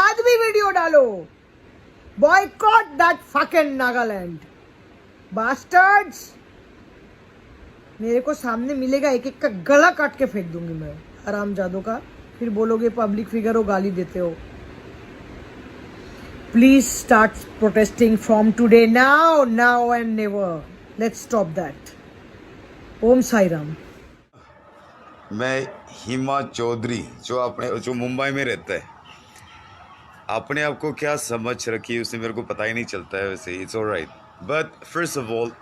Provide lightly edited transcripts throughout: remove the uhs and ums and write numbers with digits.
बाद भी वीडियो डालो। Boycott that fucking Nagaland bastards. मेरे को सामने मिलेगा एक एक का गला काट के फेंक दूंगी मैं, हरामजादों का। फिर बोलोगे पब्लिक फिगर हो, गाली देते हो। Please start protesting from today, now and never. Let's stop that. Om Sai Ram. मैं हिमा चौधरी जो मुंबई में रहता है, अपने आप को क्या समझ रखी है उससे मेरे को पता ही नहीं चलता है। वैसे it's alright, but first of all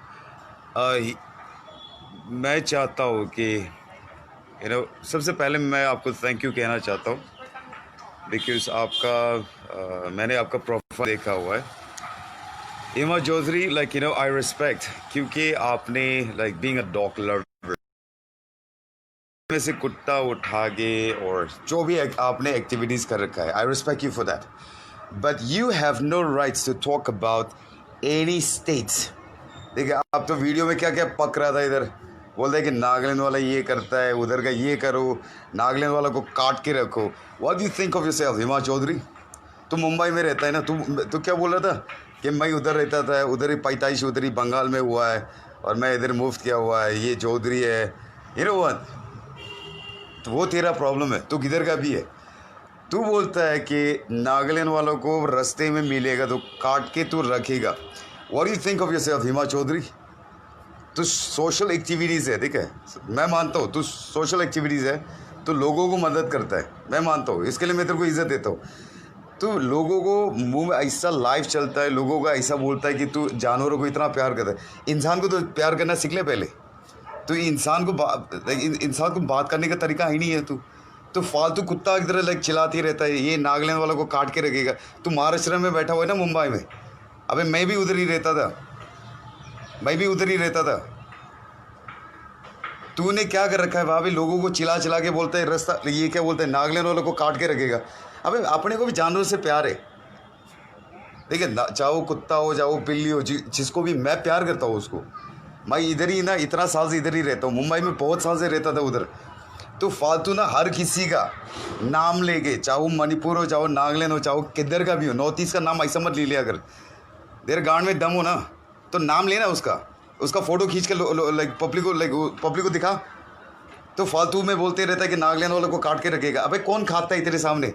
मैं चाहता हूँ कि सबसे पहले मैं आपको थैंक यू कहना चाहता हूँ, बिकॉज मैंने आपका प्रोफाइल देखा हुआ है। हिमा चौधरी, लाइक आई रिस्पेक्ट, क्योंकि आपने like being a dog lover में से कुत्ता उठा के और जो भी आपने एक्टिविटीज़ कर रखा है, I respect you for that, but you have no rights to talk about any states. देखिए, आप तो वीडियो में क्या क्या पक रहा था, इधर बोल रहे कि नागालैंड वाला ये करता है, उधर का ये करो, नागालैंड वाला को काट के रखो। What do you think of yourself Hima Chaudhary? तू मुंबई में रहता है ना, तू क्या बोल रहा था कि मैं उधर रहता था, उधर ही पैताईश उधर ही बंगाल में हुआ है और मैं इधर मुफ्त किया हुआ है, ये चौधरी है, यू नो व्हाट। तो वो तेरा प्रॉब्लम है, तू किधर का भी है। तू बोलता है कि नागालैंड वालों को रास्ते में मिलेगा तो काट के तू रखेगा। What do you think of yourself Hima Chaudhary? तो सोशल एक्टिविटीज़ है, ठीक है, मैं मानता हूँ तू सोशल एक्टिविटीज़ है, तो लोगों को मदद करता है, मैं मानता हूँ, इसके लिए मैं तेरे को इज्जत देता हूँ। तो लोगों को मुंह में ऐसा लाइफ चलता है, लोगों का ऐसा बोलता है कि तू जानवरों को इतना प्यार करता है। इंसान को तो प्यार करना सीख ले पहले। तो इंसान को बात करने का तरीका ही नहीं है। तो फालतू कुत्ता की तरह लाइक चिल्लाती रहता है, ये नागालैंड वालों को काट के रखेगा। तू महाराष्ट्र में बैठा हुआ है ना, मुंबई में। अबे मैं भी उधर ही रहता था, तूने क्या कर रखा है वहाँ भी? लोगों को चिल्ला चिल्ला के बोलता है रास्ता, ये क्या बोलते हैं, नागालैंड वालों को काट के रखेगा। अबे अपने को भी जानवरों से प्यार है, देखिए, चाहे वो कुत्ता हो, चाहे वो बिल्ली हो, जिसको भी मैं प्यार करता हूँ उसको। मैं इधर ही ना, इतना साल से इधर ही रहता हूँ, मुंबई में बहुत साल से रहता था उधर। तो फालतू ना हर किसी का नाम लेके, चाहे वो मणिपुर हो, चाहे वो नागालैंड हो, चाहे वो किधर का भी हो, नॉर्थ ईस्ट का नाम ऐसा मत ले लिया अगर तेरे गांड में दम हो ना, तो नाम लेना उसका फ़ोटो खींच के लाइक पब्लिक को दिखा। तो फालतू में बोलते रहता है कि नागालैंड वालों को काट के रखेगा। अबे कौन खाता है तेरे सामने?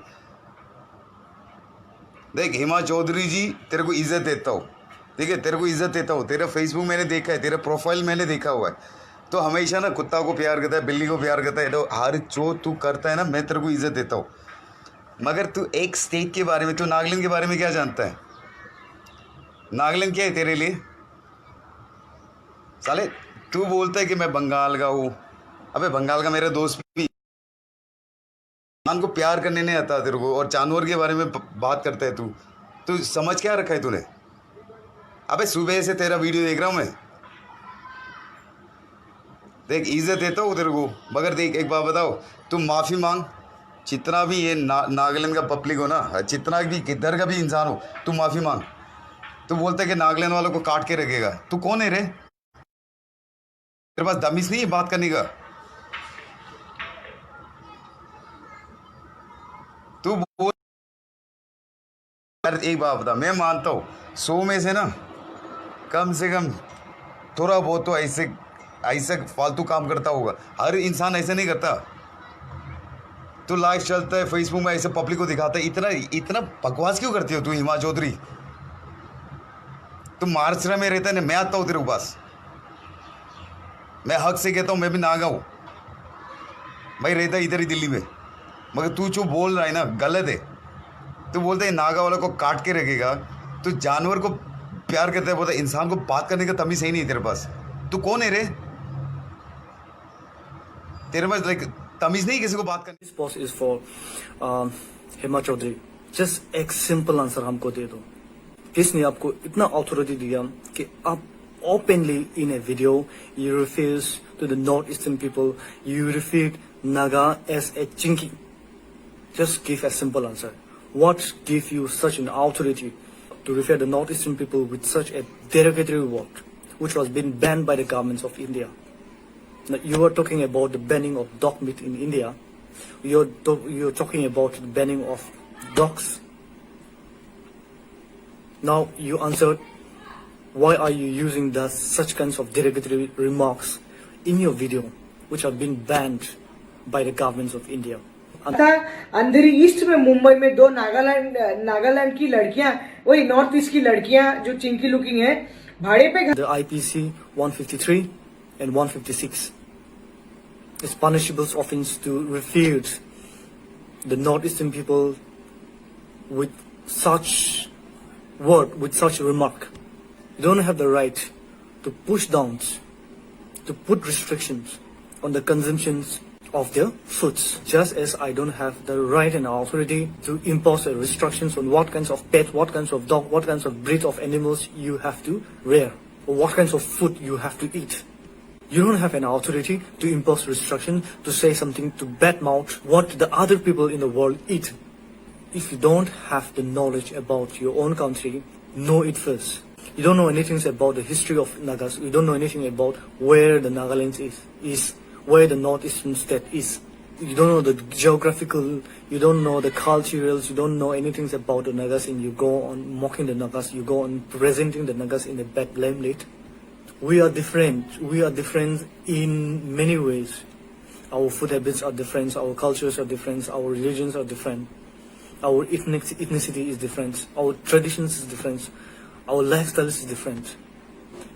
देख हिमा चौधरी जी, तेरे को इज्जत देता हूँ, ठीक है, तेरे को इज्जत देता हूँ। तेरा फेसबुक मैंने देखा है, तेरा प्रोफाइल मैंने देखा हुआ है। तो हमेशा ना कुत्ता को प्यार करता है, बिल्ली को प्यार करता है, तो हर जो तू करता है ना, मैं तेरे को इज्जत देता हूँ। मगर तू एक स्टेट के बारे में, तू नागालैंड के बारे में क्या जानता है? नागालैंड क्या है तेरे लिए? साले तू बोलता है कि मैं बंगाल का हूँ। अबे बंगाल का मेरा दोस्त भी, इंसान को प्यार करने नहीं आता तेरे को, और जानवर के बारे में बात करता है तू समझ क्या रखा है तूने? अबे सुबह से तेरा वीडियो देख रहा हूँ मैं, देख इज्जत देता हूँ तेरे को, मगर देख एक बात बताओ, तू माफ़ी मांग। जितना भी ये नागालैंड का पब्लिक हो ना, जितना भी किधर का भी इंसान हो, तू माफ़ी मांग। तू बोलता है कि नागालैंड वालों को काट के रखेगा। तू कौन है रे? तेरे पास दमीज नहीं है बात करने का? तू बोल यार, एक बात बता, मैं मानता हूँ 100 में से ना कम से कम थोड़ा बहुत तो ऐसे फालतू काम करता होगा। हर इंसान ऐसे नहीं करता। तो लाइव चलता है फेसबुक में, ऐसे पब्लिक को दिखाता है। इतना बकवास क्यों करती हो तू हिमा चौधरी? तुम महाराष्ट्र में रहता है ना, मैं आता हूँ तेरे पास, मैं हक से कहता हूँ, मैं भी नागा हूँ, मैं रहता इधर ही दिल्ली में। मगर तू जो बोल रहा है ना, गलत है। तू बोलते है नागा वालों को काट के रखेगा, तो जानवर को प्यार करता है, बोलता है इंसान को बात करने का तमीज़ सही नहीं है तेरे पास। तू कौन है रे? तेरे पास लाइक तमीज़ नहीं किसी को बात करने। This post is for Hima Chaudhary. Just एक सिंपल आंसर हमको दे दो। किसने आपको इतना अथॉरिटी दिया कि आप openly in a video you refuse to the northeastern people, you refer Naga as a chinky? Just give a simple answer. What gave you such an authority to refer the northeastern people with such a derogatory word, which was been banned by the governments of India? Now, you are talking about the banning of dog meat in India. You're talking about the banning of dogs Now you answered, why are you using such kinds of derogatory remarks in your video, which have been banned by the governments of India? था अंधेरी east में मुंबई में दो नागालैंड की लड़कियां, वही north east की लड़कियां जो चिंकी लुकिंग है, भाड़े पे The IPC 153 and 156 is punishable offense to refute the northeastern people with such word, with such remark. You don't have the right to push down, to put restrictions on the consumptions of their foods, just as I don't have the right and authority to impose restrictions on what kinds of pet, what kinds of dog, what kinds of breed of animals you have to rear, or what kinds of food you have to eat. You don't have an authority to impose restriction, to say something, to badmouth what the other people in the world eat. If you don't have the knowledge about your own country, know it first. You don't know anything about the history of Nagas. You don't know anything about where the Nagaland is where the northeastern state is. You don't know the geographical, you don't know the culturals, you don't know anything about the Nagas, and you go on mocking the Nagas, you go on presenting the Nagas in a bad limelight. We are different. We are different in many ways. Our food habits are different, our cultures are different, our religions are different, our ethnicity is different, our traditions is different, our lifestyle is different.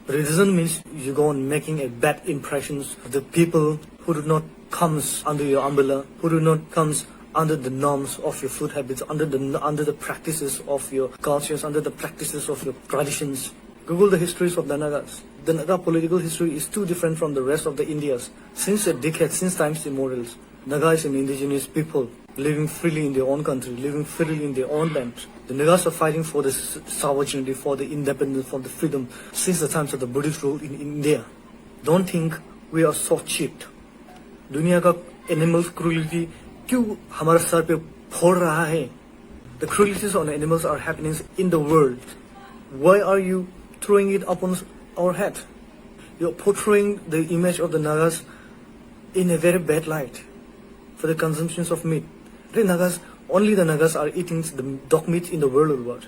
But it doesn't mean you go on making a bad impressions of the people who do not comes under your umbrella, who do not comes under the norms of your food habits, under the practices of your cultures, under the practices of your traditions. Google the histories of the Nagas. The Naga political history is too different from the rest of the Indias. Since a decade, since times immemorial, Naga is an indigenous people living freely in their own country, living freely in their own land. The Nagas are fighting for the sovereignty, for the independence, for the freedom since the times of the British rule in India. Don't think we are so cheap. दुनिया का animal cruelty क्यों हमारे sir पे फोड़ रहा है? The cruelties on animals are happening in the world. Why are you throwing it upon our head? You're portraying the image of the Nagas in a very bad light for the consumptions of meat. The Nagas, only the Nagas are eating the dog meat in the world.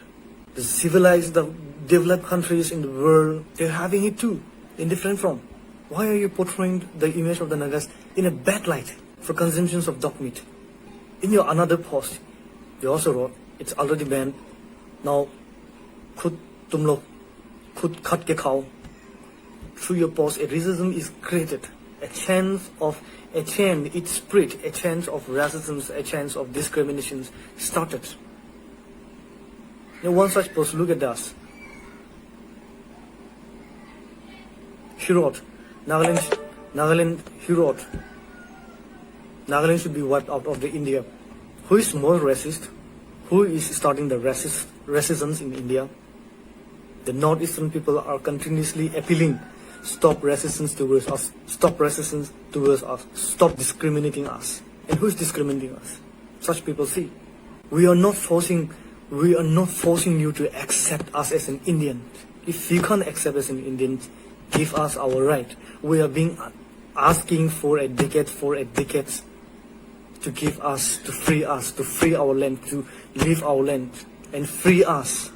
The civilized, the developed countries in the world, they're having it too, in different form. Why are you portraying the image of the Nagas in a bad light for consumptions of dog meat? In your another post, you also wrote, it's already banned. Now, खुद तुम लोग खुद खट के खाओ. Through your post, a racism is created. A chance, it spread, a chance of racism, a chance of discriminations started. Now one such post, look at us. He wrote, Nagaland, he wrote, Nagaland should be wiped out of the India. Who is more racist? Who is starting the racism in India? The northeastern people are continuously appealing, stop racism towards us, stop racism towards us, stop discriminating us. And who is discriminating us? Such people see. We are not forcing you to accept us as an Indian. If you can't accept us as an Indian, give us our right. We are being asking for a decade to give us, to free our land, to leave our land and free us.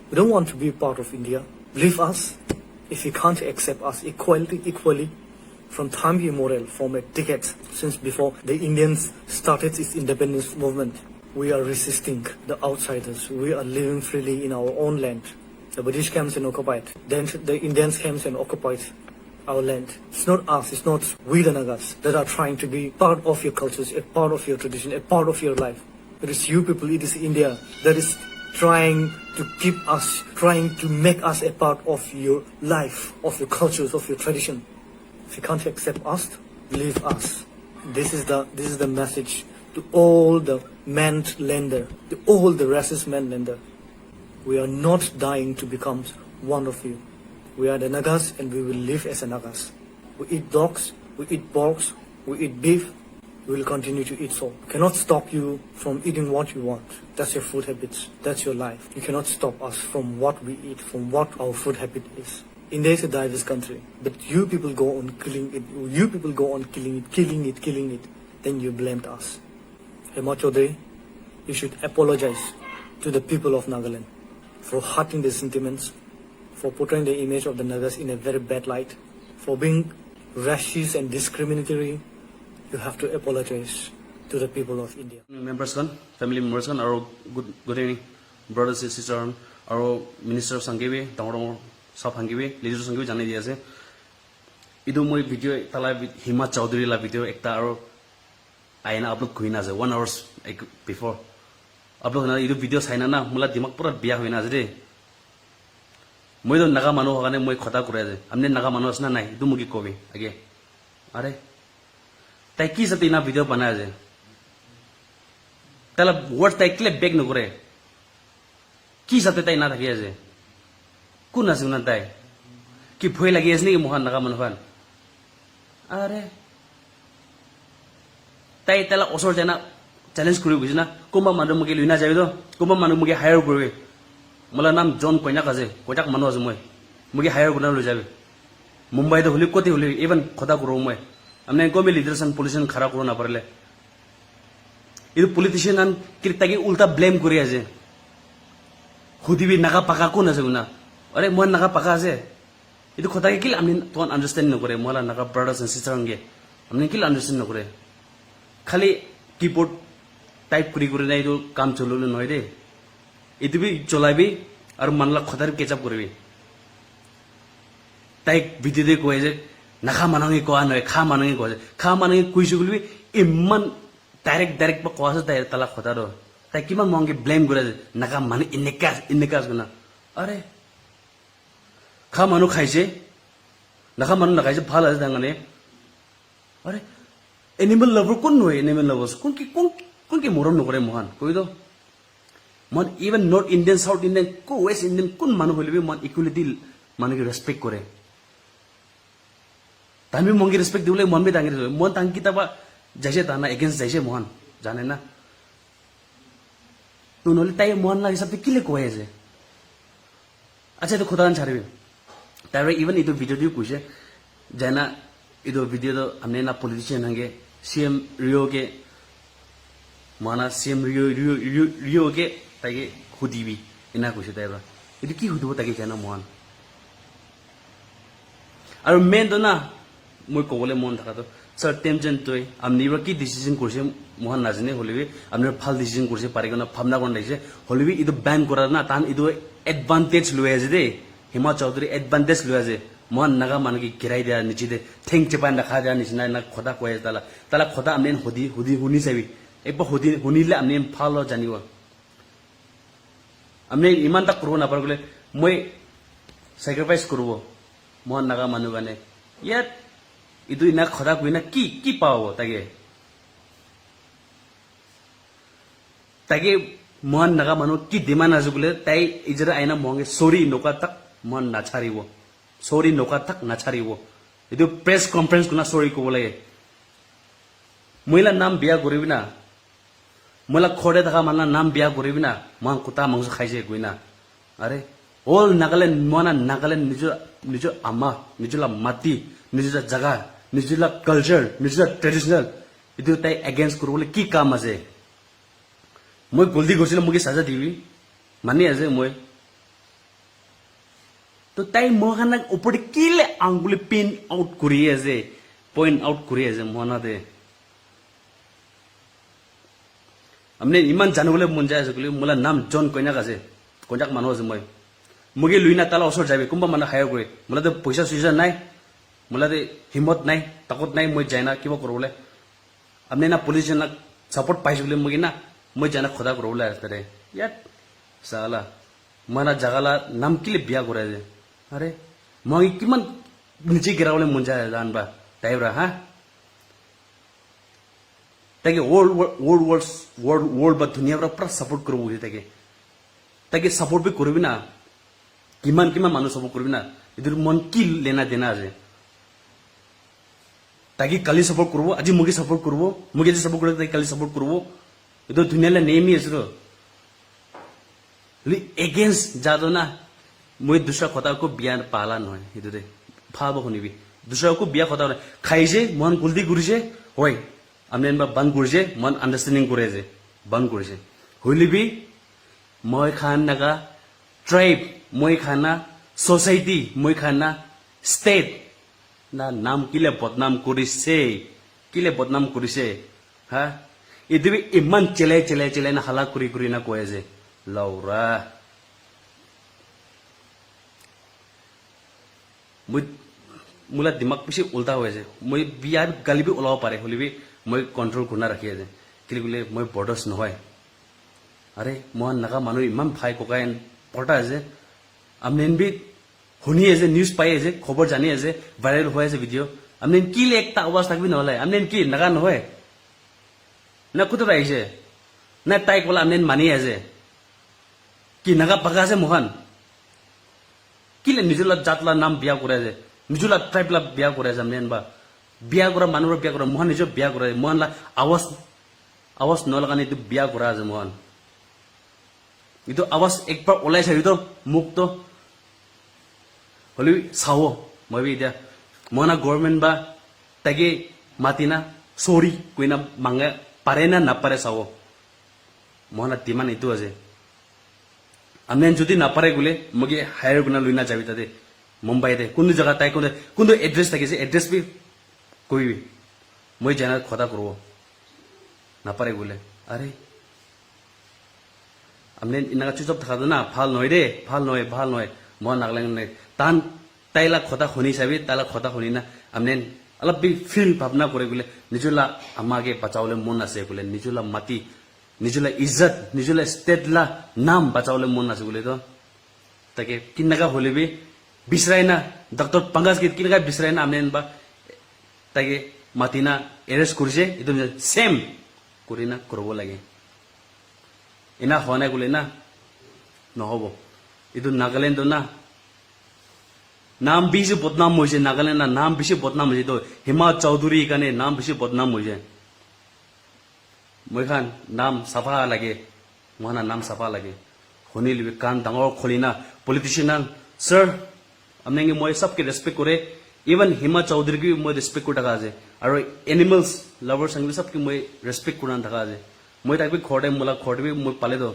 We don't want to be part of India. Leave us. If you can't accept us equally, from time immemorial, from a decade since before the Indians started its independence movement, we are resisting the outsiders. We are living freely in our own land. The British came and occupied. Then the Indians came and occupied our land. It's not us, it's not we the Nagas that are trying to be part of your cultures, a part of your tradition, a part of your life. It is you people, it is India that is trying to make us a part of your life, of your cultures, of your tradition. If you can't accept us, leave us. This is the message to all the mainlander, to all the racist mainlander. We are not dying to become one of you. We are the Nagas and we will live as a Nagas. We eat dogs, we eat porks, we eat beef, we will continue to eat so. Cannot stop you from eating what you want. That's your food habits, that's your life. You cannot stop us from what we eat, from what our food habit is. India is a diverse country, but you people go on killing it, killing it, then you blamed us. Hema Chaudhary, you should apologize to the people of Nagaland for hurting the sentiments, for portraying the image of the Nagas in a very bad light, for being racist and discriminatory. You have to apologize to the people of India. Members kan, family members kan, aro good evening, brothers and sisters, aro minister sangkiwi, tangorong sab sangkiwi, leader sangkiwi jane dia se. Itu moi video tala Hima Chaudhary la video ekta aro aina upload kuina je 1 hours before. Upload na itu video saina na mula dimak pura biya huina je de. Moi do naga manu hogane moi khota kure je. Amne naga manu asna nai, itu mugi kobi age. Are tai ki sati na video bana je. Tala word tai kle beg no kore. Ki sate tai na thaki je. Kun asuna tai. Ki phoi lagi asni ki mohan naga manu fan. Are tai tala osor jana challenge kuri bujina kumba manu mugi luina jabi do kumba manu mugi hire kuri mola nam John Koina kaje kotak manu azu moi mugi hire kuna lu jabi Mumbai to huli koti huli even khoda kuro moi amne ko me leaders and politician khara kuro na parle idu politician an kirtagi ulta blame kuri aje khudi bi naga paka ko na juna are mon naga paka aje idu khoda ke kil amne ton understand no kore mola naga brothers and sisters nge amne kil understand no kore खाली keyboard type करी करी नहीं तो काम चलो ले नॉय दे इतने भी चला भी और मन ला खतर केचप करी भी टाइप वीडियो दे कोई जे नखा मानंगे को आने खा मानंगे कोई शुगल भी इम्मन डायरेक्ट पर कौन सा तला खतर हो ताकि मन मांगे ब्लेम करे नखा मान इन्नेका सुना अरे खा मानो खाइसे नखा मानो नखाइसे फाल है दंगने अरे एनिमल लवर कौन नो एनिमल लवर्स कौन की मोरम नकरे मोहन कोई दो मन even north Indian south Indian को वेस्ट इंडियन कौन मानो बोले भी मन इक्वलिटी मानो की रेस्पेक्ट करे तामी मंगी रेस्पेक्ट दिवले मन भी तांगे मन तांगी तबा जैसे ताना अगेंस्ट जैसे मोहन जाने ना तो नोले ताई मोहन ना हिसाब से किले को है जे अच्छा तो खुदा न छारे तारे इवन इतो वीडियो दी कुछ है जाना इतो वीडियो तो हमने ना पॉलिटिशियन हंगे सीएम रियो के माना सीएम रियो के ताकि खुदी भी इना कुछ ताइबा इतो की खुदो ताकि जाना मोहन और मेन तो ना মই কবলে মন থাকা তো স্যার টেমজেন তই আমনি বা কি ডিসিশন করছে মোহন নাজনে হলিবি আমনে ভাল ডিসিশন করছে পারি কোনা ভাবনা কোন লাইছে হলিবি ইদো ব্যান করা না তান ইদো এডভান্টেজ লয় আছে দে হিমা চৌধুরী এডভান্টেজ লয় আছে मोहन नागा मान की किराई दिया नीचे दे थेंक चपान रखा दिया नीचे ना खोदा कोई ताला खोदा हमने हुनी से भी एक बार हुनी ले हमने फालो जानी हुआ हमने ईमान तक करो ना पर बोले मैं सैक्रिफाइस करो मोहन नागा मानु गाने यार इधर इना खोदा कोई ना की पाओ ताकि मोहन नागा मानु की डिमांड आज बोले ताई इजरा आईना मोहंगे सॉरी नोका तक मोहन नाचारी वो सॉरी नोका तक नाचारी वो इधर प्रेस कॉन्फ्रेंस को ना सॉरी को बोले महिला नाम बिया करी बिना महिला खोड़े थका माना नाम बिया करी बिना मान कुता मांस खाइसे कोई ना अरे ऑल नागालैंड माना नागालैंड निजो आमा निजोला माटी निजोला जगह निजोला कल्चर निजोला ट्रेडिशनल इधर ताई अगेंस्ट करो बोले की काम आजे मैं गलती करছিলাম मुझे सजा दिबी माने आजे मैं तो ताई मोहना ऊपर किले आंगुली पिन आउट करी आजे पॉइंट आउट करी आजे मोहना दे हमने इमान जाने बोले मन जाए सकले मोला नाम जॉन कोइना कासे कोंजाक मानो आजे मैं मुगे लुइना ताला असर जाबे कुंबा माना हायर करे मोला तो पैसा सुइसा नाय मोला दे हिम्मत नाय ताकत नाय मैं जायना किबा करबले हमने ना पुलिस ना सपोर्ट पाइस बोले मुगे ना मैं जाना खुदा करबले आस्ते यार साला माना जगाला नाम किले बिया करे जे अरे मैं किमान नीचे गिरावले मन जाए जानबा टाइबरा हां ताकि वर्ल्ड बा दुनिया पूरा सपोर्ट करबो ताकि सपोर्ट भी करबी ना किमान मानु सपोर्ट करबी ना इधर मन की लेना देना आजे ताकि काली सपोर्ट करबो আজি मुगे सपोर्ट करबो मुगे जे सपोर्ट करे ताकि काली सपोर्ट करबो इधर दुनिया ले नेमी आछरो ली अगेंस्ट जादो ना मैं दूसरा खोता को बिया पाला नय इधरे भाबो हनिबी दूसरा को बिया खोता खाइजे मन गुलदी गुरिजे होय हमने बंद गुरिजे मन अंडरस्टैंडिंग करे जे बंद गुरिजे होइलिबी मैं खान नागा ট্ৰাইব মই খানা সোসাইটি মই খানা ষ্টেট না নাম কিলে বদনাম কৰিছে হা এইটো ইমান চেলাই না হালা কৰি না কৈ আছে লাউৰা মোলা দিমাগ পিছে উল্টা হৈ আছে মই বিয়াৰ গালিবি ওলাব পাৰে হলিবি মই কন্ট্ৰোল কৰি ৰাখি আছে কিলি বোলে মই বৰ্ডাৰ্ছ নহয় আৰে মই নাগা মানুহ ইমান ভাই ককাই পৰ্টা আছে আমনেন বি শুনি আছে নিউজ পাই আছে খবৰ জানি আছে ভাইৰেল হৈ আছে ভিডিঅ' আমনেন কি একটা আৱাজ থাকবি নহলে আমনেন কি নাগা নহয় না কুতত আহিছে না তাই কলা আমনেন মানি আছে কি নাগা পাকা আছে মোহান কিলে নিজলা জাতলা নাম বিয়া কৰে আছে নিজলা ট্ৰাইবলা বিয়া কৰে আছে আমনেন বা বিয়া কৰা মানুহৰ বিয়া কৰা মোহান নিজৰ বিয়া কৰে মোহান লা আৱাজ নলগানি এইটো বিয়া কৰা আছে Mohan itu awas ekbar oleh saya itu mukto holi sawo mabi dia mana government ba tagi matina sorry kuina mangga parena na pare sawo mana demand itu aja amen jodi na pare gule mage hire guna luina jabi tade mumbai de kundu jaga tai kundu address tagi se address bi koi bi moi jana khoda korbo na pare gule are আমনে ইনাগা চুপ থাকা না ভাল নয় রে ভাল নয় মই নাগলেন তান তাইলা কথা শুনি চাবি তাইলা কথা শুনি না আমনে অলপ বি ফিল ভাবনা করে গলে নিজলা আমাকে বাঁচাওলে মন আছে বলে নিজলা মাটি নিজলা ইজ্জত নিজলা স্টেটলা নাম বাঁচাওলে মন আছে বলে তো তাকে কিনাগা হলিবি বিছরাই না ডক্টর পাঙ্গাস কি কিনাগা বিছরাই না আমনে বা তাকে মাটিনা এরেস্ট কৰিছে এটো সেম কৰি না করব লাগে ইনা হোৱা নাই গলে না নহব এইটো নাগালেণ্ড না নাম বেশি বদনাম হৈছে নাগালেণ্ড না নাম বেশি বদনাম হৈছে তো হিমা চৌধুরী কাৰণে নাম বেশি বদনাম হৈছে মই খান নাম সাফা লাগে মহানা নাম সাফা লাগে শুনিলি কান ডাঙৰ খলি না পলিটিশিয়ান স্যার আমনেঙ্গে মই সবকে রেসপেক্ট করে ইভেন হিমা চৌধুরী কি মই রেসপেক্ট কৰি থাকা আছে আৰু এনিমেলস লাভার সঙ্গে সবকে মই রেসপেক্ট কৰি থাকা আছে মই তাকবি ঘৰতে মোলা ঘৰতে মই পালে তো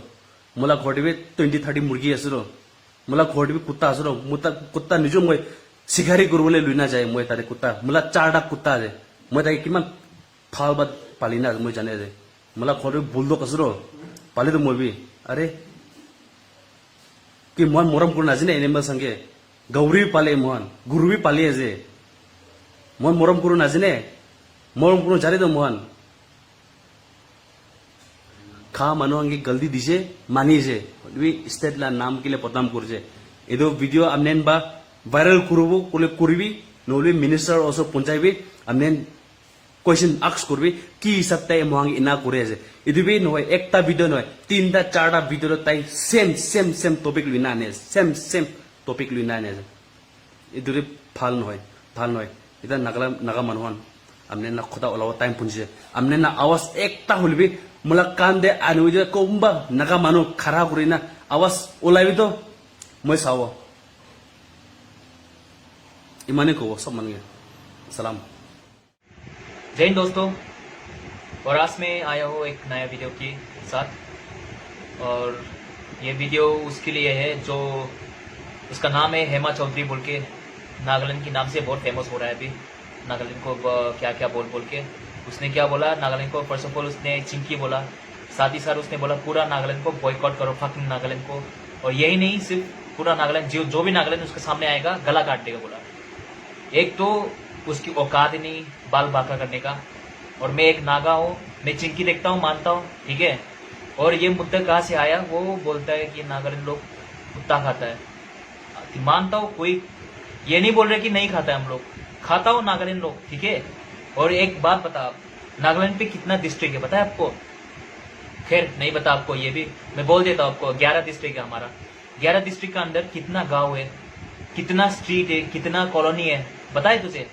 মোলা ঘৰতে 20-30 মুৰ্গী আছে ৰ মোলা ঘৰতে কুত্তা আছে ৰ মোতা কুত্তা নিজ মই শিকাৰী কৰিবলৈ লৈ না যায় মই তাৰে কুত্তা মোলা 4টা কুত্তা আছে মই তাকে কিমান ভাল বাদ পালি না মই জানে যে মোলা ঘৰতে বুলডগ আছে ৰ পালে তো মই বি আৰে কি মই মৰম কৰি নাজানে এনিমেল সঙ্গে গৌৰী পালে মোহন গুৰুবি পালি আছে মই মৰম কৰি নাজানে মৰম কৰি জানে তো মোহন খা মানুহে গলতি দিছে মানিছে স্টেট লা নাম কিলে বদনাম কৰিছে এইটো ভিডিঅ' আমনেন বা ভাইৰেল কৰিব কলে কৰিবি নহলে মিনিষ্টাৰ অলসো পঞ্চায়বি আমনেন কোয়েশ্চন আস্ক করবি কি হিসাব তাই মহাং ইনা করে আছে ইদুবি নহয় একটা ভিডিও নহয় 3টা 4টা ভিডিও তাই সেম টপিক লইনা আনে সেম টপিক লইনা আনে ইদুরি ভাল নহয় এটা নাগা মানুহন আমনে না খোদা ওলাব টাইম পুনছে আমনে না আওয়াজ একটা হলবি মোলা কান দে আনু যে কোনবা নাগা মানুহ খাৰা কৰি না আওয়াজ ওলাবি তো মই চাও ইমানে কব সব মানুহে सलाम जय हिंद दोस्तों, और आज मैं आया हूँ एक नया वीडियो के साथ। और ये वीडियो उसके लिए है जो उसका नाम है हेमा चौधरी बोल के, नागालैंड के नाम से बहुत फेमस हो रहा है अभी नागालैंड को क्या क्या बोल के। उसने क्या बोला नागालैंड को, फर्स्ट ऑफ ऑल उसने चिंकी बोला, साथ ही साथ उसने बोला पूरा नागालैंड को बॉयकॉट करो, फकिंग नागालैंड को। और यही नहीं, सिर्फ पूरा नागालैंड जो भी नागालैंड उसके सामने आएगा गला काट देगा बोला। एक तो उसकी औकात ही नहीं बाल बाका करने का, और मैं एक नागा हूँ, मैं चिंकी देखता हूँ, मानता हूँ, ठीक है। और ये मुद्दा कहाँ से आया, वो बोलता है कि नागालैंड लोग कुत्ता खाता है। मानता हूँ, कोई ये नहीं बोल रहे कि नहीं खाता है, हम लोग खाता हूँ नागालैंड लोग, ठीक है। और एक बात बता, आप नागालैंड पे कितना डिस्ट्रिक्ट है पता है आपको? खैर नहीं बता आपको, ये भी मैं बोल देता हूँ आपको। 11 डिस्ट्रिक्ट है हमारा। 11 डिस्ट्रिक्ट का अंदर कितना गाँव है, कितना स्ट्रीट है, कितना कॉलोनी है, बताए तुझे?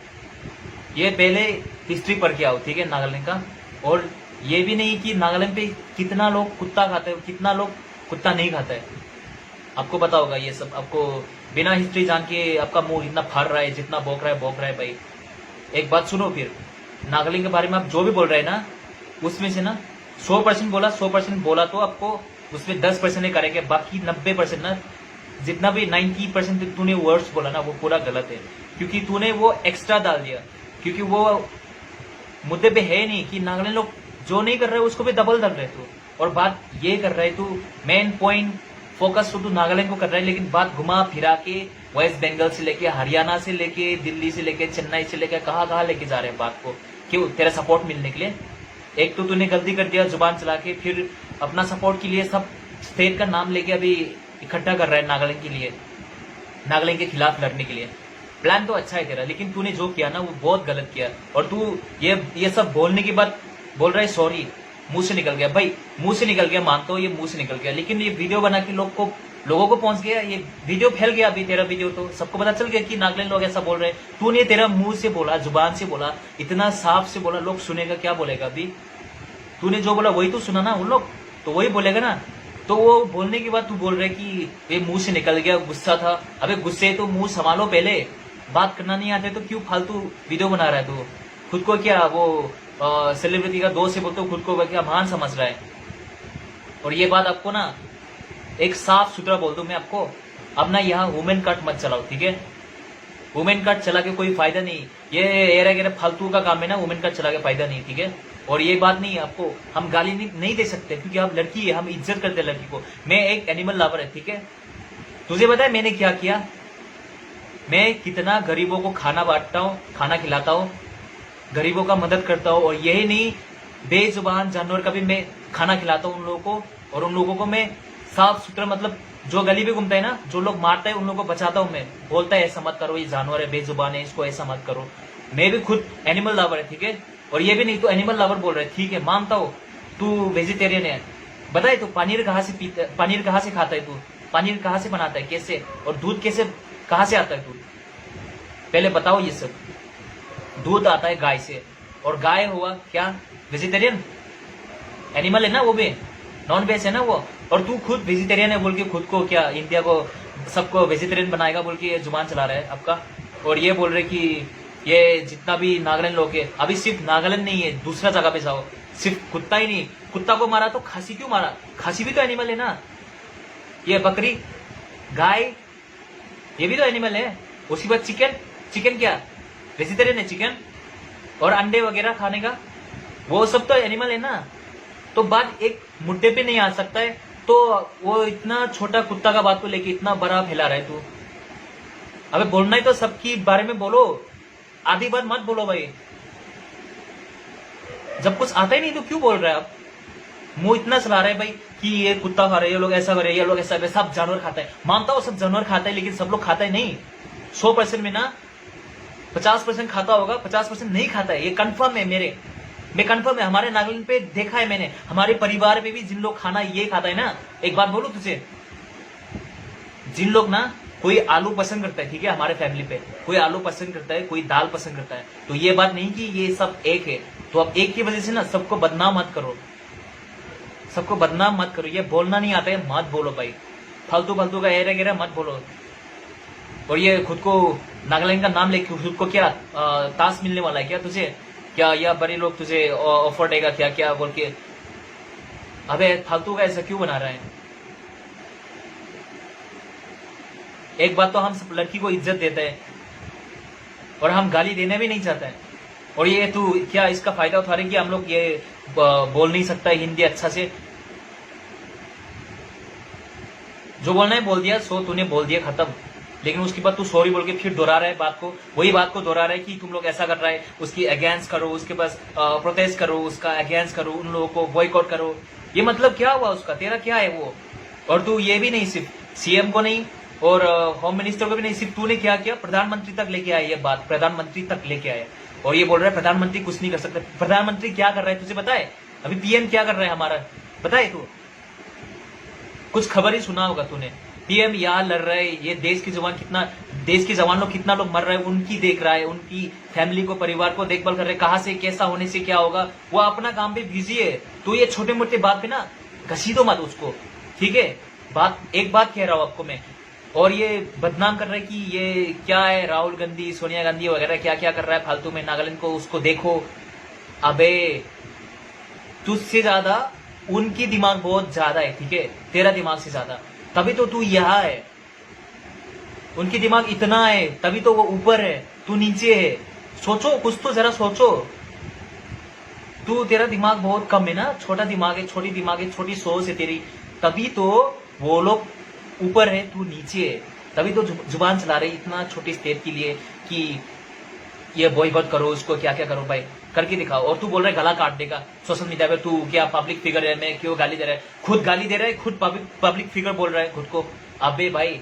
ये पहले हिस्ट्री पढ़ के आओ, ठीक है, नागालैंड का। और ये भी नहीं कि नागालैंड पे कितना लोग कुत्ता खाते हैं, कितना लोग कुत्ता नहीं खाता है, आपको पता होगा ये सब। आपको बिना हिस्ट्री जान के आपका मुंह इतना फर रहा है, जितना भौंक रहा है भाई। एक बात सुनो, फिर नागालैंड के बारे में आप जो भी बोल रहे हैं ना, उसमें से ना 100% बोला तो आपको उसमें 10% करेंगे, बाकी 90% ना जितना भी 90% तूने वर्ड्स बोला ना वो पूरा गलत है, क्योंकि तूने वो एक्स्ट्रा डाल दिया, क्योंकि वो मुद्दे पे है नहीं कि नागालैंड लोग जो नहीं कर रहे उसको भी डबल डाल रहे तू, और बात ये कर रहे तू मेन पॉइंट फोकस तो तू नागालैंड को कर रहा है, लेकिन बात घुमा फिरा के वेस्ट बंगाल से लेके हरियाणा से लेके दिल्ली से लेके चेन्नई से लेके कहाँ लेके जा रहे हैं बात को, क्यों तेरा सपोर्ट मिलने के लिए। एक तो तूने गलती कर दिया जुबान चला के, फिर अपना सपोर्ट के लिए सब स्टेट का नाम लेके अभी इकट्ठा कर रहा है नागालैंड के लिए, नागालैंड के खिलाफ लड़ने के लिए। प्लान तो अच्छा है तेरा, लेकिन तूने जो किया ना वो बहुत गलत किया, और तू ये सब बोलने के बाद बोल रहा है सॉरी, मुंह से निकल गया भाई, मुंह से निकल गया, मानता हूँ ये मुंह से निकल गया, लेकिन ये वीडियो बना के लोगों को पहुंच गया, ये वीडियो फैल गया, अभी तेरा वीडियो तो सबको पता चल गया कि नागालैंड लोग ऐसा बोल रहे हैं। तूने तेरा मुंह से बोला, जुबान से बोला, इतना साफ से बोला, लोग सुनेगा क्या बोलेगा अभी, तूने जो बोला वही तो सुना ना उन लोग, तो वही बोलेगा ना। तो वो बोलने के बाद तू बोल रहे कि ये मुंह से निकल गया, गुस्सा था। अबे गुस्से तो मुंह संभालो, पहले बात करना नहीं आते तो क्यों फालतू वीडियो बना रहा है तू, खुद को क्या वो सेलिब्रिटी का दोस्त से बोलते खुद को क्या महान समझ रहा है। और ये बात आपको ना एक साफ सुथरा बोल दूं मैं आपको, अब ना यहाँ वुमेन कार्ड मत चलाओ, ठीक है। वुमेन कार्ड चला के कोई फायदा नहीं, ये एरा फालतू का काम है ना, वुमेन कार्ड चला के फायदा नहीं, ठीक है। और ये बात नहीं आपको हम गाली नहीं दे सकते, क्योंकि आप लड़की है, हम इज्जत करते हैं लड़की को। मैं एक एनिमल लवर है, ठीक है। तुझे पता है मैंने क्या किया, मैं कितना गरीबों को खाना बांटता हूँ, खाना खिलाता हूँ, गरीबों का मदद करता हूँ। और यही नहीं, बेजुबान जानवर का भी मैं खाना खिलाता हूँ उन लोगों को, और उन लोगों को मैं साफ सुथरा, मतलब जो गली पे घूमता है ना, जो लोग मारता है उन लोगों को बचाता हूँ मैं, बोलता है ऐसा मत करो, ये जानवर है, बेजुबान है, इसको ऐसा मत करो। मैं भी खुद एनिमल लवर है, ठीक है। और ये भी नहीं तो एनिमल लवर बोल रहे, ठीक है, मानता हूँ तू वेजिटेरियन है। बताए तू पनीर कहाँ से पीता, पनीर कहाँ से खाता है तू, पनीर कहाँ से बनाता है, कैसे, और दूध कैसे कहाँ से आता है तू, पहले बताओ। ये सब दूध आता है गाय से, और गाय हुआ क्या वेजिटेरियन, एनिमल है ना, वो भी नॉन वेज है ना वो। और तू खुद वेजिटेरियन है बोल के खुद को क्या इंडिया को सबको वेजिटेरियन बनाएगा बोल के जुबान चला रहा है आपका। और ये बोल रहे कि ये जितना भी नागालैंड लोग है, अभी सिर्फ नागालैंड नहीं है, दूसरा जगह पे जाओ, सिर्फ कुत्ता ही नहीं, कुत्ता को मारा तो खांसी क्यों मारा, खांसी भी तो एनिमल है ना। ये बकरी, गाय, ये भी तो एनिमल है। उसके बाद चिकन, चिकन क्या वेजिटेरियन है चिकन, और अंडे वगैरह खाने का, वो सब तो एनिमल है ना। तो बात एक मुद्दे पे नहीं आ सकता है, तो वो इतना छोटा कुत्ता का बात को लेके इतना बड़ा फैला रहा है तू। अबे बोलना ही तो सबकी बारे में बोलो, आधी बात मत बोलो भाई। जब कुछ आता ही नहीं तो क्यों बोल रहे हैं आप, मुंह इतना चला रहे हैं भाई कि ये कुत्ता खा रहे हैं, ये लोग ऐसा कर रहे हैं, ये लोग ऐसा कर रहे हैं, सब जानवर खाता है। मानता हूं सब जानवर खाता है, लेकिन सब लोग खाता है नहीं। 100% में ना 50% खाता होगा, 50% नहीं खाता है, ये कंफर्म है मैं कंफर्म है। हमारे नागालैंड पे देखा है मैंने, हमारे परिवार में भी जिन लोग खाना ये खाता है ना, एक बात बोलूं तुझे, जिन लोग ना कोई आलू पसंद करता है, ठीक है, हमारे फैमिली पे कोई आलू पसंद करता है, कोई दाल पसंद करता है, तो ये बात नहीं कि ये सब एक है। तो अब एक की वजह से ना सबको बदनाम मत करो, सबको बदनाम मत करो। ये बोलना नहीं आता है मत बोलो भाई, फालतू फालतू का एरा गेरा मत बोलो। और ये खुद को नागालैंड का नाम लेके खुद को क्या ताश मिलने वाला है क्या तुझे, क्या या बड़े लोग तुझे ऑफर देगा क्या क्या बोल के। अबे फालतू का ऐसा क्यों बना रहा है। एक बात तो हम सब लड़की को इज्जत देते हैं, और हम गाली देने भी नहीं चाहते हैं। और ये तू क्या इसका फायदा उठा रहे कि हम लोग ये बोल नहीं सकता हिंदी अच्छा से। जो बोलना है बोल दिया, सो तूने बोल दिया, खत्म। लेकिन उसके बाद तू सॉरी बोल के फिर दोहरा रहा है बात को, वही बात को दोहरा रहा है कि तुम लोग ऐसा कर रहा है, उसकी अगेंस्ट करो, उसके पास प्रोटेस्ट करो, उसका अगेंस्ट करो, उन लोगों को बॉयकॉट करो। ये मतलब क्या हुआ उसका, तेरा क्या है वो। और तू ये भी नहीं, सिर्फ सीएम को नहीं और होम मिनिस्टर को भी नहीं, सिर्फ तूने क्या किया, प्रधानमंत्री तक लेके आया ये बात, प्रधानमंत्री तक लेके आया। और ये बोल रहा है प्रधानमंत्री कुछ नहीं कर सकते। प्रधानमंत्री क्या कर रहा है तुझे पता है, अभी पीएम क्या कर रहा है हमारा पता है तू, कुछ खबर ही सुना होगा तूने। पीएम यहाँ लड़ रहा है, ये देश के जवान लोग कितना लोग मर रहे हैं उनकी देख रहा है, उनकी फैमिली को, परिवार को देखभाल कर रहे हैं, कहां से कैसा होने से क्या होगा, वो अपना काम पे बिजी है। तो ये छोटे मोटे बात पे ना घसी दो मत उसको, ठीक है। एक बात कह रहा हूं आपको मैं। और ये बदनाम कर रहा है कि ये क्या है, राहुल गांधी, सोनिया गांधी वगैरह क्या क्या कर रहा है फालतू में नागालैंड को, उसको देखो। अबे तुझसे ज्यादा उनकी दिमाग बहुत ज्यादा है, ठीक है, तेरा दिमाग से ज्यादा, तभी तो तू यहाँ है। उनकी दिमाग इतना है, तभी तो वो ऊपर है, तू नीचे है। सोचो, कुछ तो जरा सोचो। तू, तेरा दिमाग बहुत कम है ना, छोटा दिमाग है, छोटी दिमाग है, छोटी सोच है तेरी, तभी तो वो लोग ऊपर है, तू नीचे है। तभी तो जुबान चला रही इतना छोटी स्टेट के लिए कि ये बॉयकॉट करो, उसको क्या क्या करो भाई, करके दिखाओ। और तू बोल रहा है गला काट देगा सोशल मीडिया पे, तू क्या पब्लिक फिगर है, मैं क्यों गाली दे रहा है? खुद गाली दे रहा है, खुद पब्लिक फिगर बोल रहा है खुद को। अबे भाई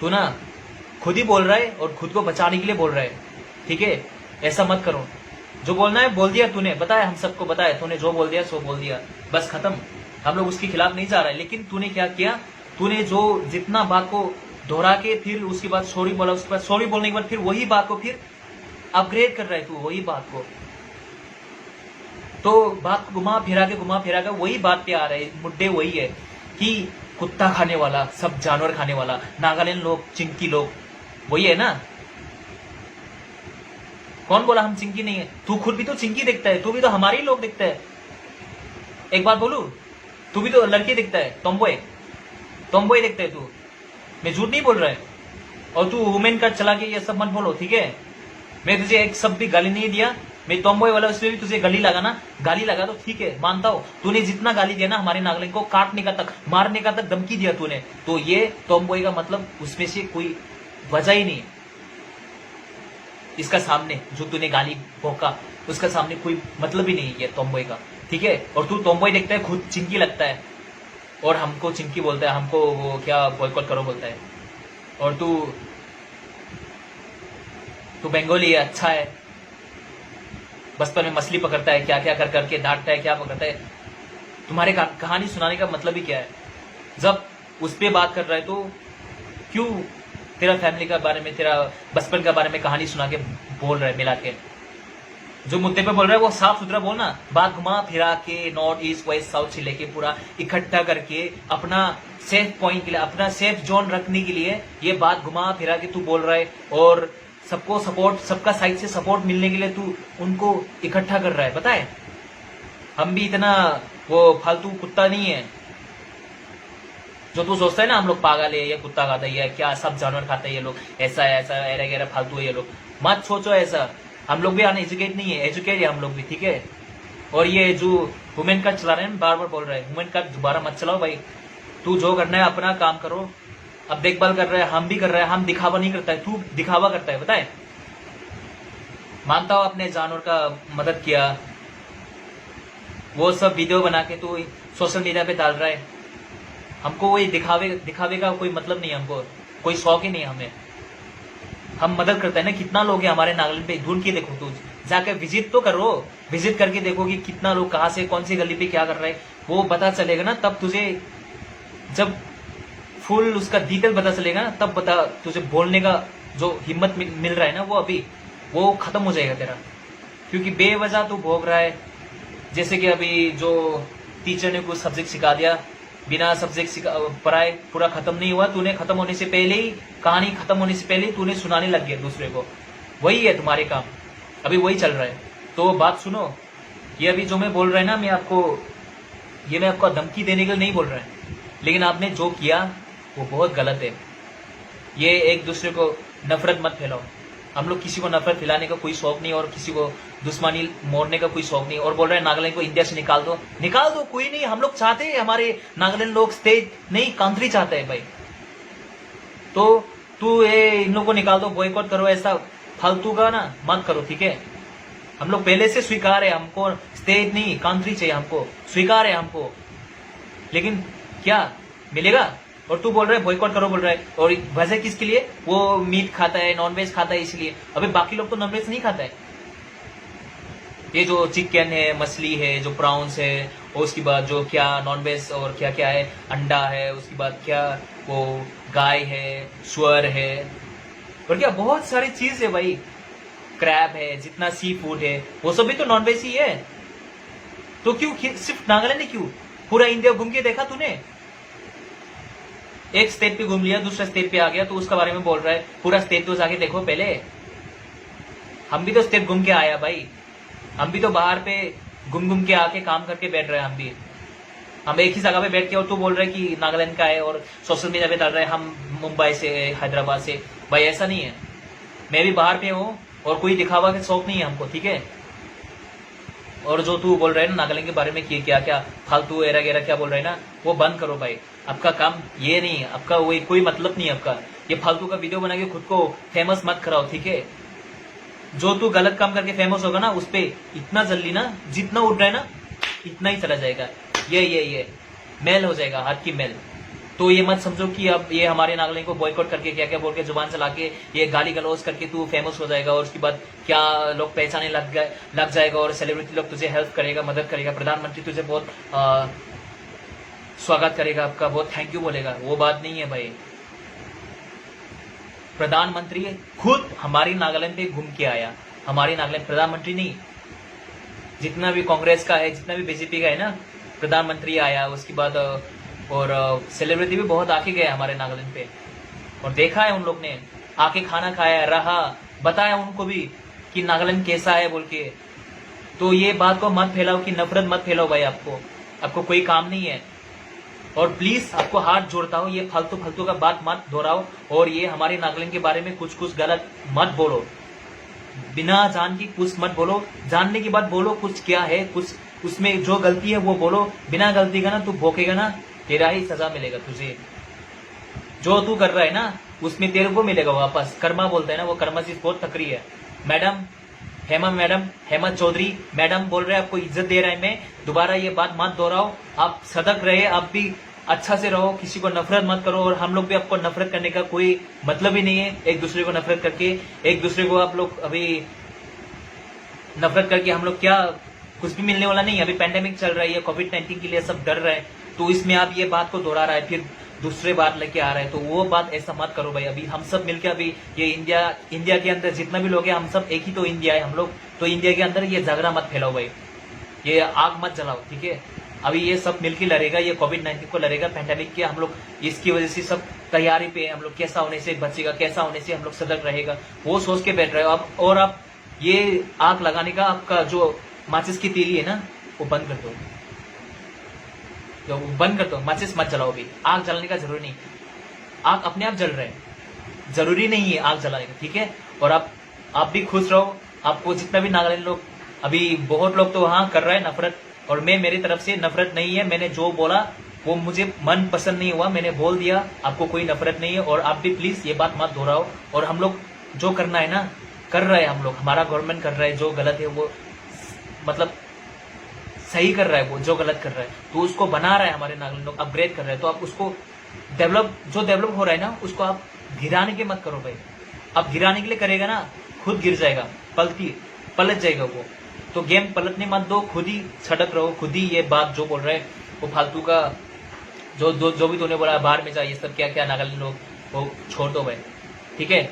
तू ना खुद ही बोल रहा है और खुद को बचाने के लिए बोल रहा है, ठीक है? ऐसा मत करो। जो बोलना है बोल दिया तूने, बताया, हम सबको बताया, तूने जो बोल दिया सो बोल दिया, बस खत्म। हम लोग उसके खिलाफ नहीं जा रहे, लेकिन तूने क्या किया, तूने जो जितना बात को दोहरा के फिर उसके बाद सॉरी बोला, उसके बाद सॉरी बोलने के बाद फिर वही बात को फिर अपग्रेड कर रहा है तू, वही बात को। तो बात घुमा फिरा के वही बात पे आ रहा है, मुद्दे वही है कि कुत्ता खाने वाला, सब जानवर खाने वाला, नागालैंड लोग, चिंकी लोग, वही है ना? कौन बोला हम चिंकी नहीं है? तू खुद भी तो चिंकी दिखता है, तू भी तो हमारे ही लोग दिखता है। एक बात बोलू, तू भी तो लड़की दिखता है, टॉमबॉय दिखता है तू, मैं झूठ नहीं बोल रहा है। और तू वुमेन का चला के ये सब मत बोलो, ठीक है? मैं तुझे एक सब भी गाली नहीं दिया, मैं टॉमबॉय वाला उसमें भी तुझे गाली लगा ना, गाली लगा तो ठीक है, मानता हूं। तूने जितना गाली दिया ना हमारे नागालैंड को, काटने का तक, मारने का तक धमकी दिया तूने, तो ये टॉमबॉय का मतलब उसमें से कोई वजह ही नहीं है। इसका सामने जो तूने गाली भोंका, उसका सामने कोई मतलब ही नहीं है टॉमबॉय का, ठीक है? और तू टॉमबॉय देखता है, खुद चिंकी लगता है, और हमको चिंकी बोलता है, हमको वो क्या बॉयकॉट करो बोलता है। और तू बंगाली है, अच्छा है, बचपन में मछली पकड़ता है, क्या क्या कर करके डांटता है, क्या पकड़ता है। तुम्हारे कहानी सुनाने का मतलब ही क्या है? जब उस पे बात कर रहा है तो क्यों तेरा फैमिली का बारे में, तेरा बचपन का बारे में कहानी सुना के बोल रहा है मिला के? जो मुद्दे पे बोल रहा है वो साफ सुथरा बोलना, बात घुमा फिरा के नॉर्थ ईस्ट वेस्ट साउथ से लेके पूरा इकट्ठा करके अपना सेफ पॉइंट के लिए, अपना सेफ जोन रखने के लिए ये बात घुमा फिरा के तू बोल रहा है, और सबको सपोर्ट, सबका साइड से सपोर्ट मिलने के लिए तू उनको इकट्ठा कर रहा है। पता है, हम भी इतना वो फालतू कुत्ता नहीं है जो तू सोचता है ना हम लोग पागल है, ये कुत्ता खाता है, क्या सब जानवर खाता है ये लोग, ऐसा है, ऐसा एरा गैरा फालतू है ये लोग। मत सोचो ऐसा, हम लोग भी अनएजुकेट नहीं है, एजुकेट है हम लोग भी, ठीक है? और ये जो वुमेन कार्ड चला रहे हैं, बार बार बोल रहे हैं वुमेन कार्ड दोबारा मत चलाओ भाई। तू जो करना है अपना काम करो। अब देखभाल कर रहे हैं, हम भी कर रहे हैं, हम दिखावा नहीं करता है, तू दिखावा करता है, बताए? मानता हूं अपने जानवर का मदद किया, वो सब वीडियो बना के तू सोशल मीडिया पे डाल रहा है। हमको वही दिखावे का कोई मतलब नहीं है, हमको कोई शौक ही नहीं है हमें। हम मदद करते हैं ना, कितना लोग हैं हमारे नागालैंड पे, ढूंढ के देखो, तू जाकर विजिट तो करो, विजिट करके देखो कि कितना लोग कहाँ से कौन सी गली पे क्या कर रहे हैं, वो पता चलेगा ना। तब तुझे जब फुल उसका डिटेल पता चलेगा ना, तब पता तुझे बोलने का जो हिम्मत मिल रहा है ना, वो अभी वो खत्म हो जाएगा तेरा, क्योंकि बेवजह तू भोग रहा है। जैसे कि अभी जो टीचर ने कुछ सब्जेक्ट सिखा दिया, बिना सब्जेक्ट पढ़ाए पूरा खत्म नहीं हुआ, तूने खत्म होने से पहले ही, कहानी खत्म होने से पहले ही तूने सुनाने लग गया दूसरे को। वही है तुम्हारे काम, अभी वही चल रहा है। तो बात सुनो, ये अभी जो मैं बोल रहा है ना, मैं आपको धमकी देने के लिए नहीं बोल रहा है, लेकिन आपने जो किया वो बहुत गलत है। ये एक दूसरे को नफरत मत फैलाओ। हम लोग किसी को नफरत फैलाने का कोई शौक नहीं, और किसी को दुश्मनी मोड़ने का कोई शौक नहीं। और बोल रहे हैं नागालैंड को इंडिया से निकाल दो, कोई नहीं। हम लोग चाहते हैं हमारे नागालैंड लोग स्टेट नहीं कंट्री चाहते हैं भाई। तो तू इन लोगों को निकाल दो, बॉयकॉट करो, ऐसा फालतू का ना मत करो, ठीक है? हम लोग पहले से स्वीकार है, हमको स्टेट नहीं कंट्री चाहिए, हमको स्वीकार है हमको, लेकिन क्या मिलेगा? और तू बोल रहा है बॉयकॉट करो बोल रहा है, और वजह किसके लिए? वो मीट खाता है, नॉनवेज खाता है इसलिए। अबे बाकी लोग तो नॉनवेज नहीं खाता है। ये जो चिकन है, मछली है, जो प्राउंस है, और उसके बाद जो क्या नॉनवेज और क्या क्या है, अंडा है, उसके बाद क्या वो गाय है, सुअर है, और क्या बहुत सारी चीज है भाई, क्रैब है, जितना सी फूड है वो सब भी तो नॉनवेज ही है। तो क्यों सिर्फ नागालैंड ही क्यों? पूरा इंडिया घूम के देखा तूने? एक स्टेट पे घूम लिया, दूसरा स्टेट पे आ गया तो उसका बारे में बोल रहा है। पूरा स्टेट तो जाके देखो पहले। हम भी तो स्टेट घूम के आया भाई, हम भी तो बाहर पे घूम के आके काम करके बैठ रहे हैं। हम एक ही जगह पे बैठ के, और तू बोल रहे कि नागालैंड का है और सोशल मीडिया पे डाल रहे हैं हम मुंबई से, हैदराबाद से। भाई ऐसा नहीं है, मैं भी बाहर पे हूँ और कोई दिखावा का शौक नहीं है हमको, ठीक है। और जो तू बोल रहा है ना नागालैंड के बारे में कि क्या क्या फालतू एरा गेरा क्या बोल रहा है ना, वो बंद करो भाई। आपका काम ये नहीं है, आपका वो कोई मतलब नहीं है आपका। ये फालतू का वीडियो बना के खुद को फेमस मत कराओ, ठीक है। जो तू गलत काम करके फेमस होगा ना, उस पे इतना जल्दी ना जितना उठ रहा है ना इतना ही चला जाएगा। ये मेल हो जाएगा, हाथ की मेल। तो ये मत समझो कि अब ये हमारे नागालैंड को बॉयकॉट करके क्या क्या बोल के जुबान चला के ये गाली गलौज करके तू फेमस हो जाएगा और उसके बाद क्या लोग पहचाने लग जाएगा और सेलिब्रिटी लोग तुझे हेल्प करेगा, मदद करेगा, प्रधानमंत्री तुझे बहुत स्वागत करेगा आपका, बहुत थैंक यू बोलेगा। वो बात नहीं है भाई। प्रधानमंत्री खुद हमारी नागालैंड पे घूम के आया, हमारी नागालैंड प्रधानमंत्री नहीं, जितना भी कांग्रेस का है, जितना भी बीजेपी का है ना, प्रधानमंत्री आया। उसके बाद और सेलिब्रिटी भी बहुत आके गए हमारे नागालैंड पे और देखा है उन लोग ने, आके खाना खाया, रहा, बताया उनको भी कि नागालैंड कैसा है बोल के। तो ये बात को मत फैलाओ कि नफरत मत फैलाओ भाई, आपको कोई काम नहीं है। और प्लीज आपको हाथ जोड़ता हूँ, ये फालतू का बात मत दोहराओ और ये हमारे नागालैंड के बारे में कुछ गलत मत बोलो, बिना जान की कुछ मत बोलो। जानने की बात बोलो कुछ क्या है, कुछ उसमें जो गलती है वो बोलो। बिना गलती का ना तू भोकेगा ना, तेरा ही सजा मिलेगा तुझे। जो तू कर रहा है ना उसमें तेरे को मिलेगा वापस। कर्मा बोलते हैं ना, वो कर्मा चीज बहुत तकड़ी है। मैडम हेमा चौधरी मैडम बोल रहे हैं, आपको इज्जत दे रहा है मैं, दोबारा ये बात मत दोहराओ। आप सतर्क रहे, आप भी अच्छा से रहो, किसी को नफरत मत करो। और हम लोग भी आपको नफरत करने का कोई मतलब ही नहीं है। एक दूसरे को नफरत करके, एक दूसरे को आप लोग अभी नफरत करके हम लोग क्या कुछ भी मिलने वाला नहीं है। अभी पैंडेमिक चल रही है, कोविड-19 के लिए सब डर रहे हैं, तो इसमें आप ये बात को दोहरा रहा है, फिर दूसरे बात लेके आ रहा है, तो वो बात ऐसा मत करो भाई। अभी हम सब मिलकर अभी ये इंडिया के अंदर जितना भी लोग हैं, हम सब एक ही तो इंडिया है हम लोग, तो इंडिया के अंदर ये झगड़ा मत फैलाओ भाई, ये आग मत जलाओ, ठीक है। अभी ये सब मिलकर लड़ेगा, ये कोविड-19 को लड़ेगा, पैंडेमिक के। हम लोग इसकी वजह से सब तैयारी पे हम लोग, कैसा होने से बचेगा, कैसा होने से हम लोग सतर्क रहेगा, वो सोच के बैठ रहे हो आप। और आप ये आग लगाने का आपका जो माचिस की तीली है ना, वो बंद कर दो, जो बंद कर दो। माचिस मत जलाओ भी, आग जलाने का जरूरी नहीं, आग अपने आप जल रहे हैं, जरूरी नहीं है आग जलाने का, ठीक है। और आप भी खुश रहो। आपको जितना भी नागालैंड लोग, अभी बहुत लोग तो वहां कर रहे हैं नफरत, और मैं मेरी तरफ से नफरत नहीं है। मैंने जो बोला वो मुझे मन पसंद नहीं हुआ, मैंने बोल दिया, आपको कोई नफरत नहीं है। और आप भी प्लीज ये बात मत दोहराओ। और हम लोग जो करना है ना कर रहे हैं, हम लोग, हमारा गवर्नमेंट कर रहा है, जो गलत है वो मतलब सही कर रहा है, वो जो गलत कर रहा है तो उसको बना रहा है हमारे नागालैंड लोग, अपग्रेड कर रहे हैं। तो आप उसको डेवलप हो रहा है ना, उसको आप गिराने के मत करो भाई। आप गिराने के लिए करेगा ना, खुद गिर जाएगा, पलट जाएगा वो। तो गेम पलटने मत दो, खुद ही सड़क रहो, खुद ही ये बात जो बोल रहे हैं वो फालतू का जो भी तूने बोला बाहर में जा, ये सब क्या क्या नागालैंड लोग, वो छोड़ दो भाई, ठीक है।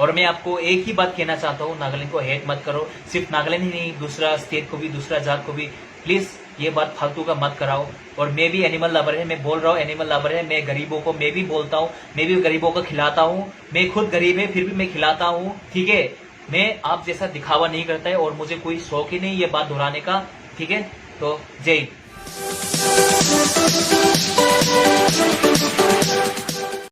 और मैं आपको एक ही बात कहना चाहता हूँ, नागालैंड को हेट मत करो। सिर्फ नागालैंड ही नहीं, दूसरा स्टेट को भी, दूसरा जात को भी प्लीज ये बात फालतू का मत कराओ। और मैं भी एनिमल लवर है, मैं बोल रहा हूँ एनिमल लवर है। मैं गरीबों को मैं भी बोलता हूँ, मैं भी गरीबों को खिलाता हूँ। मैं खुद गरीब है फिर भी मैं खिलाता हूँ, ठीक है। मैं आप जैसा दिखावा नहीं करता है और मुझे कोई शौक ही नहीं ये बात दोहराने का, ठीक है। तो जय हिंद।